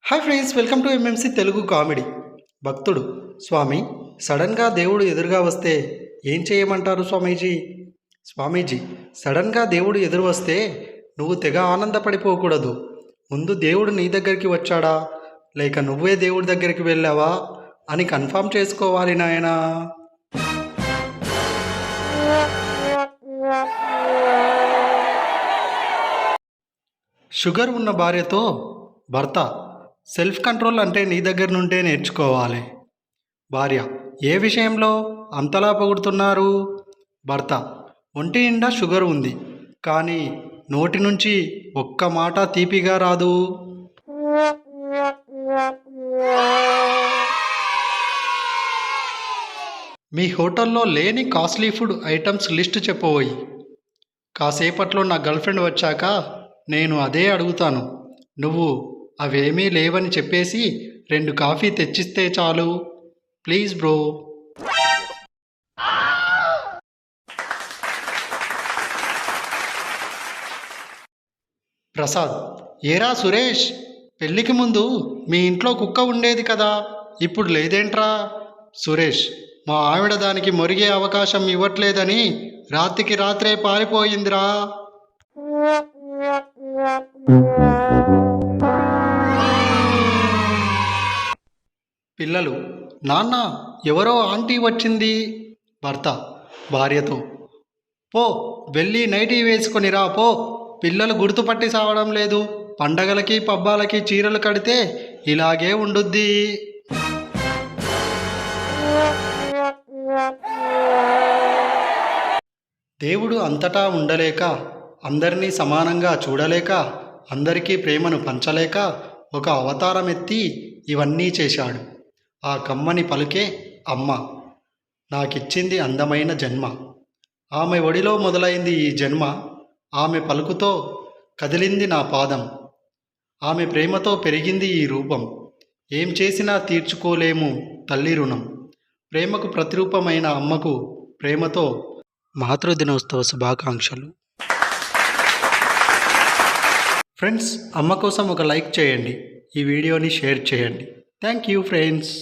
Hi friends, welcome to MMC Telugu comedy. భక్తుడు: స్వామి, సడన్గా దేవుడు ఎదురుగా వస్తే ఏం చేయమంటారు స్వామీజీ? స్వామీజీ: సడన్గా దేవుడు ఎదురు వస్తే నువ్వు తెగ ఆనందపడిపోకూడదు. ముందు దేవుడు నీ దగ్గరికి వచ్చాడా లేక నువ్వే దేవుడి దగ్గరికి వెళ్ళావా అని కన్ఫర్మ్ చేసుకోవాలి నాయనా. షుగర్ ఉన్న భార్యతో భర్త: సెల్ఫ్ కంట్రోల్ అంటే నీ దగ్గర నుండే నేర్చుకోవాలి. భార్య: ఏ విషయంలో అంతలా పొగుడుతున్నారు? భర్త: ఒంటి నిండా షుగర్ ఉంది, కానీ నోటి నుంచి ఒక్క మాట తీపిగా రాదు. మీ హోటల్లో లేని కాస్ట్లీ ఫుడ్ ఐటమ్స్ లిస్ట్ చెప్పబోయి. కాసేపట్లో నా గర్ల్ఫ్రెండ్ వచ్చాక నేను అదే అడుగుతాను. నువ్వు అవేమీ లేవని చెప్పేసి 2 కాఫీ తెచ్చిస్తే చాలు. Please bro. ప్రసాద్: ఏరా సురేష్, పెళ్ళికి ముందు మీ ఇంట్లో కుక్క ఉండేది కదా, ఇప్పుడు లేదేంట్రా? సురేష్: మా ఆవిడ దానికి మొరిగే అవకాశం ఇవ్వట్లేదని రాత్రికి రాత్రే పారిపోయిందిరా. పిల్లలు: నాన్న, ఎవరో ఆంటీ వచ్చింది. భర్త భార్యతో: పో, వెళ్ళి నైటీ వేసుకొని రా పో. పిల్లలు గుర్తుపట్టి సావడం లేదు. పండగలకి పబ్బాలకి చీరలు కడితే ఇలాగే ఉండుద్ది. దేవుడు అంతటా ఉండలేక, అందరినీ సమానంగా చూడలేక, అందరికీ ప్రేమను పంచలేక ఒక అవతారం ఎత్తి ఇవన్నీ చేశాడు. ఆ కమ్మని పలుకే అమ్మ నాకిచ్చింది అందమైన జన్మ. ఆమె ఒడిలో మొదలైంది ఈ జన్మ. ఆమె పలుకుతో కదిలింది నా పాదం. ఆమె ప్రేమతో పెరిగింది ఈ రూపం. ఏం చేసినా తీర్చుకోలేము తల్లి రుణం. ప్రేమకు ప్రతిరూపమైన అమ్మకు ప్రేమతో మాతృదినోత్సవ శుభాకాంక్షలు. ఫ్రెండ్స్, అమ్మ కోసం ఒక లైక్ చేయండి. ఈ వీడియోని షేర్ చేయండి. Thank you friends.